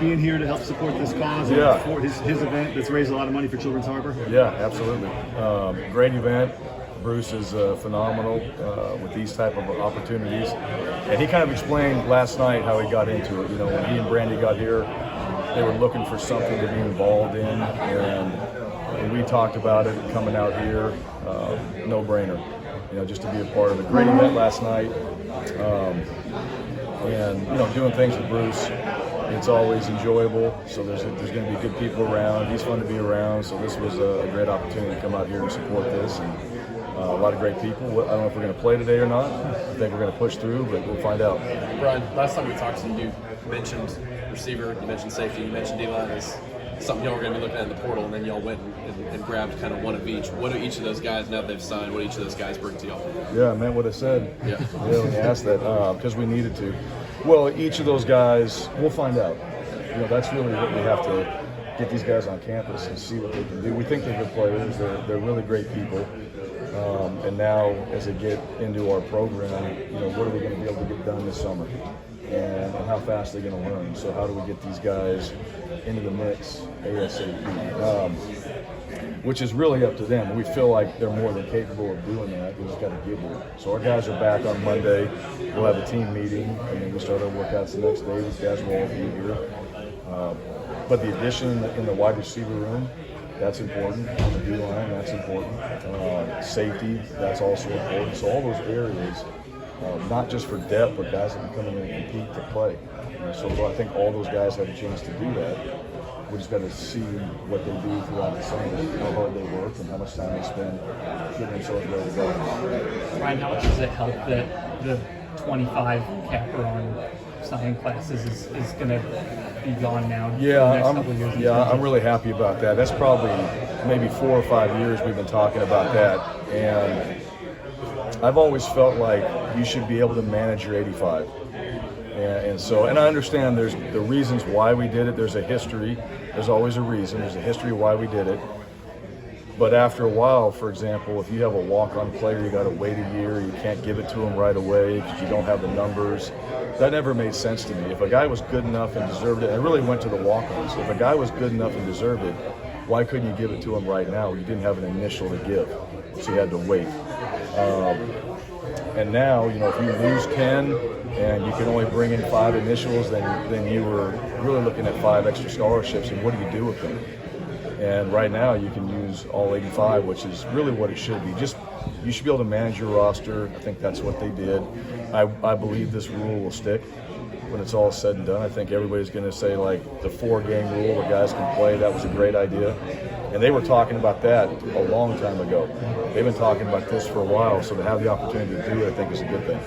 being here to help support this cause Yeah. and for his event that's raised a lot of money for Children's Harbor? Yeah, absolutely. Great event. Bruce is phenomenal with these type of opportunities. And he kind of explained last night how he got into it. You know, when he and Brandy got here, they were looking for something to be involved in. And when we talked about it coming out here, no brainer. You know, just to be a part of a great event last night. And, you know, doing things with Bruce, it's always enjoyable. So there's going to be good people around. He's fun to be around. So this was a great opportunity to come out here and support this. And a lot of great people. I don't know if we're going to play today or not. I think we're going to push through, but we'll find out. Bryan, last time we talked to you, you mentioned receiver, you mentioned safety, you mentioned D-line as something y'all were going to be looking at in the portal, and then y'all went and grabbed kind of one of each. What do each of those guys, now that they've signed, what do each of those guys bring to y'all? Yeah, I meant what I said. Yeah. When you asked that, because we needed to. Well, each of those guys, we'll find out. You know, that's really what we have to get these guys on campus and see what they can do. We think they're good players. They're really great people. And now, as they get into our program, you know, what are we going to be able to get done this summer? And how fast are they going to learn? So how do we get these guys into the mix ASAP? Which is really up to them. We feel like they're more than capable of doing that. We just got to get here. So our guys are back on Monday. We'll have a team meeting, and then we start our workouts the next day. These guys will all be here. But the addition in the wide receiver room, that's important. On the D-line, that's important. Safety, that's also important. So all those areas, not just for depth, but guys that can come in and compete to play. So I think all those guys have a chance to do that. We just got to see what they do throughout the summer, how hard they work, and how much time they spend getting themselves ready to go. Bryan, how much does it help that the 25 capper on signing classes is going to be gone now? Yeah, for the next couple of years? I'm really happy about that. That's probably maybe 4 or 5 years we've been talking about that, and I've always felt like you should be able to manage your 85. And I understand there's the reasons why we did it. There's a history. There's always a reason. There's a history why we did it. But after a while, for example, if you have a walk-on player, you got to wait a year. You can't give it to him right away because you don't have the numbers. That never made sense to me. If a guy was good enough and deserved it, and it really went to the walk-ons. If a guy was good enough and deserved it, why couldn't you give it to him right now? You didn't have an initial to give, so you had to wait. And now, you know, if you lose 10 and you can only bring in 5 initials, then you were really looking at 5 extra scholarships, and what do you do with them? And right now you can use all 85, which is really what it should be. You should be able to manage your roster. I think that's what they did. I believe this rule will stick when it's all said and done. I think everybody's going to say, like, the 4-game rule where guys can play, that was a great idea. And they were talking about that a long time ago. They've been talking about this for a while, so to have the opportunity to do it, I think is a good thing.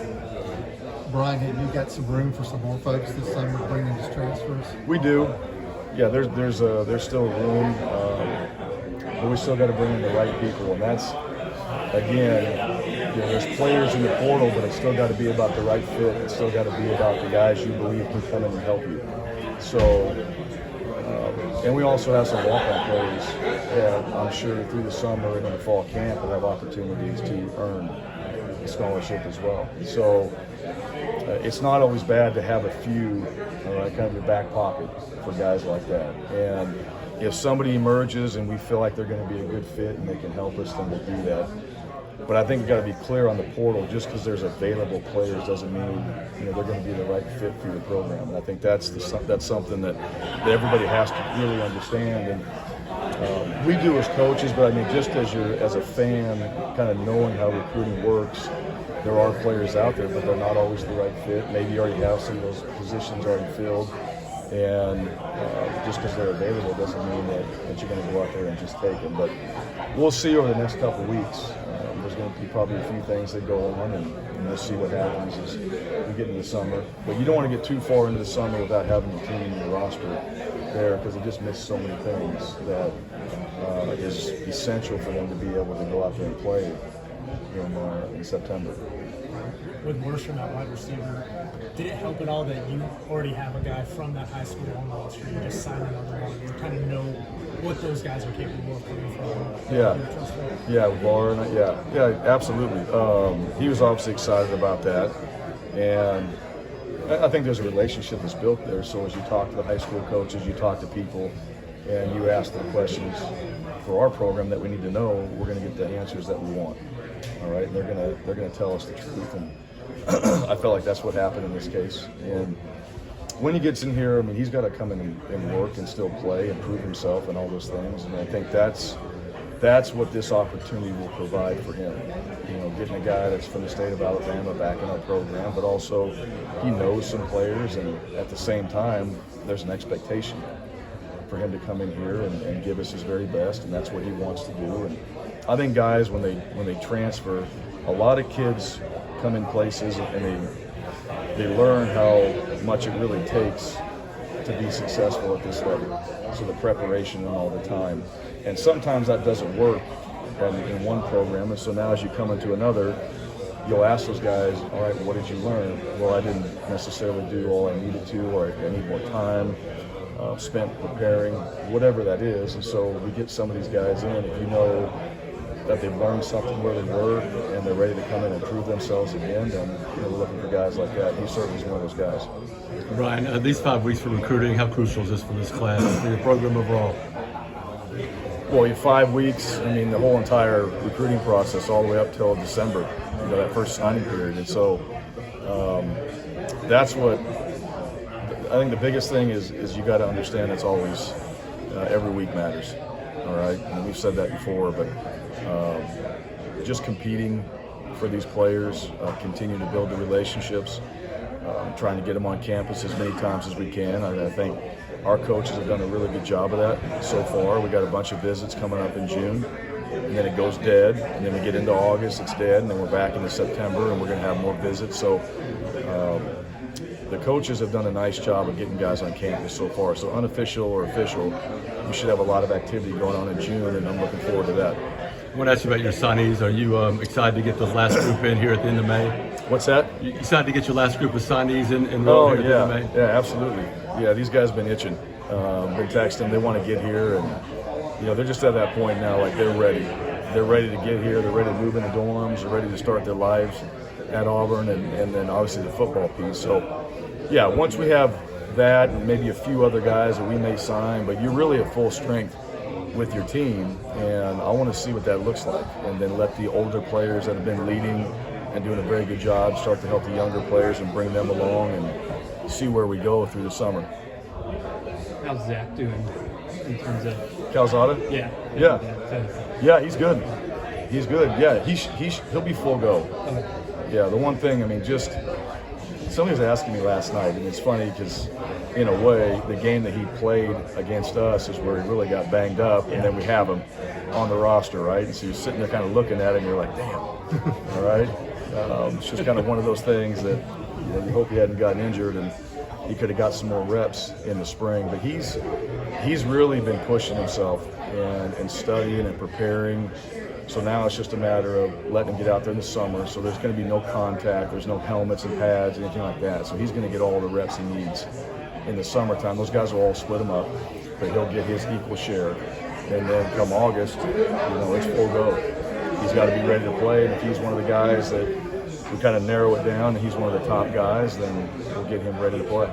Bryan, have you got some room for some more folks this summer bringing these transfers? We do. Yeah, there's still room, but we still got to bring in the right people, and that's, again, you know, there's players in the portal, but it's still got to be about the right fit. It's still got to be about the guys you believe can come in and help you. So, and we also have some walk-on players that I'm sure through the summer and in the fall camp will have opportunities to earn a scholarship as well. So it's not always bad to have a few kind of your back pocket for guys like that. And if somebody emerges and we feel like they're going to be a good fit and they can help us, then we'll do that. But I think we've got to be clear on the portal. Just because there's available players doesn't mean, you know, they're going to be the right fit for your program. And I think that's something that everybody has to really understand. And we do as coaches, but I mean, just as a fan, kind of knowing how recruiting works, there are players out there, but they're not always the right fit. Maybe you already have some of those positions already filled. And just because they're available doesn't mean that you're going to go out there and just take them. But we'll see over the next couple of weeks. There's going to be probably a few things that go on, and we'll see what happens as we get into the summer. But you don't want to get too far into the summer without having the team and the roster there, because they just miss so many things that is essential for them to be able to go out there and play in September. With Worsham at wide receiver, did it help at all that you already have a guy from that high school on the roster? You just sign another one. You kind of know what those guys are capable of coming from. Yeah, absolutely. He was obviously excited about that, and I think there's a relationship that's built there. So as you talk to the high school coaches, you talk to people, and you ask them questions for our program that we need to know, we're going to get the answers that we want. All right, and they're gonna tell us the truth, and I felt like that's what happened in this case. And when he gets in here, I mean, he's got to come in and work and still play and prove himself and all those things. And I think that's what this opportunity will provide for him. You know, getting a guy that's from the state of Alabama back in our program, but also he knows some players, and at the same time, there's an expectation for him to come in here and give us his very best, and that's what he wants to do. And I think guys, when they transfer, a lot of kids come in places and they learn how much it really takes to be successful at this level. So the preparation and all the time. And sometimes that doesn't work in one program. And so now as you come into another, you'll ask those guys, all right, what did you learn? Well, I didn't necessarily do all I needed to, or I need more time spent preparing, whatever that is. And so we get some of these guys in, if you know that they've learned something where they were and they're ready to come in and prove themselves again, then we're looking for guys like that. He certainly is one of those guys. Bryan, these 5 weeks for recruiting, how crucial is this for this class, for your program overall? Well, you 5 weeks, I mean, the whole entire recruiting process all the way up till December, you know, that first signing period. And so that's what I think the biggest thing is you got to understand it's always every week matters. All right, and we've said that before, but just competing for these players, continue to build the relationships, trying to get them on campus as many times as we can. I think our coaches have done a really good job of that so far. We got a bunch of visits coming up in June, and then it goes dead, and then we get into August, it's dead, and then we're back into September, and we're going to have more visits. So the coaches have done a nice job of getting guys on campus so far. So unofficial or official, we should have a lot of activity going on in June, and I'm looking forward to that. I want to ask you about your signees. Are you excited to get those last group in here at the end of May? What's that? You excited to get your last group of signees in here at the end of May? Yeah, absolutely. Yeah, these guys have been itching. Been texting. They want to get here, and you know, they're just at that point now, like they're ready. They're ready to get here. They're ready to move in the dorms. They're ready to start their lives at Auburn, and then obviously the football piece. So, yeah, once we have that and maybe a few other guys that we may sign, but you're really at full strength with your team, and I want to see what that looks like, and then let the older players that have been leading and doing a very good job start to help the younger players and bring them along and see where we go through the summer. How's Zach doing in terms of Calzada? Yeah. Yeah, he's good. He's good. Yeah, he'll be full go. Yeah, the one thing, I mean, just somebody was asking me last night, and it's funny because in a way, the game that he played against us is where he really got banged up, and then we have him on the roster, right? And so you're sitting there kind of looking at it, and you're like, damn, all right? It's just kind of one of those things that you hope he hadn't gotten injured, and he could have got some more reps in the spring. But he's really been pushing himself and studying and preparing. So now it's just a matter of letting him get out there in the summer. So there's going to be no contact, there's no helmets and pads, anything like that. So he's going to get all the reps he needs in the summertime. Those guys will all split him up, but he'll get his equal share. And then come August, it's full go. He's got to be ready to play, and if he's one of the guys that we kind of narrow it down and he's one of the top guys, then we'll get him ready to play.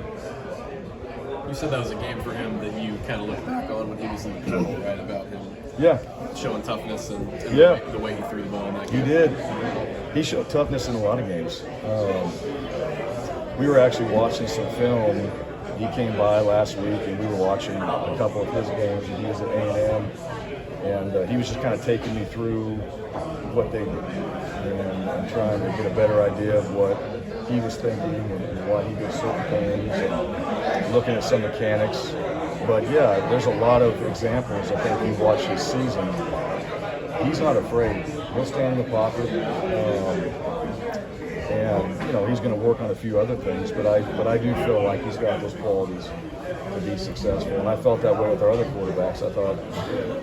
You said that was a game for him that you kind of look back on when he was in the portal, right? About him showing toughness and the way he threw the ball in that game. He did. He showed toughness in a lot of games. We were actually watching some film. He came by last week, and we were watching a couple of his games, and he was at A&M, and he was just kind of taking me through what they did and trying to get a better idea of what he was thinking and why he did certain things, and looking at some mechanics. But yeah, there's a lot of examples. I think if you watch his season, he's not afraid. He'll stand in the pocket, and he's going to work on a few other things. But I do feel like he's got those qualities to be successful, and I felt that way with our other quarterbacks. I thought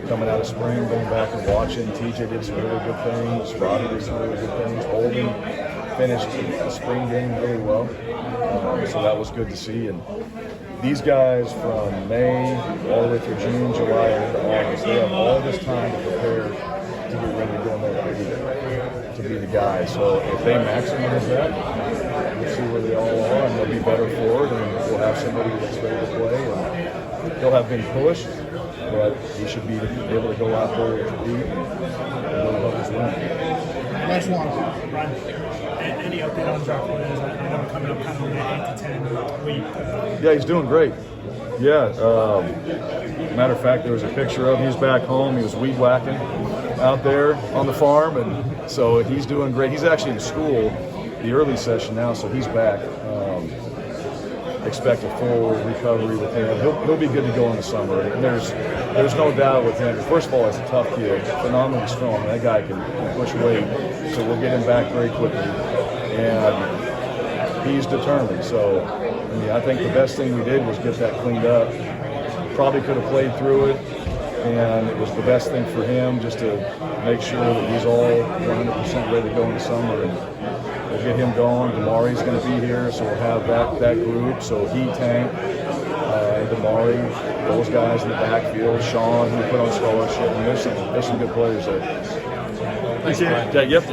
coming out of spring, going back and watching, TJ did some really good things. Robbie did some really good things. Holden finished the spring game really well, so that was good to see. And these guys from May all the way through June, July, and into August, they have all this time to prepare to get ready to go in there to be the guy. So if they maximize that, we'll see where they all are, and they'll be better for it, and we'll have somebody that's ready to play. And he'll have been pushed, but he should be able to go out there and compete and really help us win. Last one, Bryan. Any update on Jock Williams? I know we're coming up kind of in the 8 to 10 week. Yeah, he's doing great. Yeah. Matter of fact, there was a picture of him. He was back home. He was weed whacking out there on the farm, and so he's doing great. He's actually in school, the early session now, so he's back. Expect a full recovery with him. He'll be good to go in the summer. And there's no doubt with him. First of all, he's a tough kid, phenomenally strong. That guy can push weight, so we'll get him back very quickly. And he's determined. So, I mean, I think the best thing we did was get that cleaned up. Probably could have played through it, and it was the best thing for him just to make sure that he's all 100% ready to go in the summer. And we'll get him going. Damari's going to be here, so we'll have that group. So he, Tank, Damari, those guys in the backfield, Sean, who put on scholarship. And there's some good players there. Appreciate it. Yeah, yep.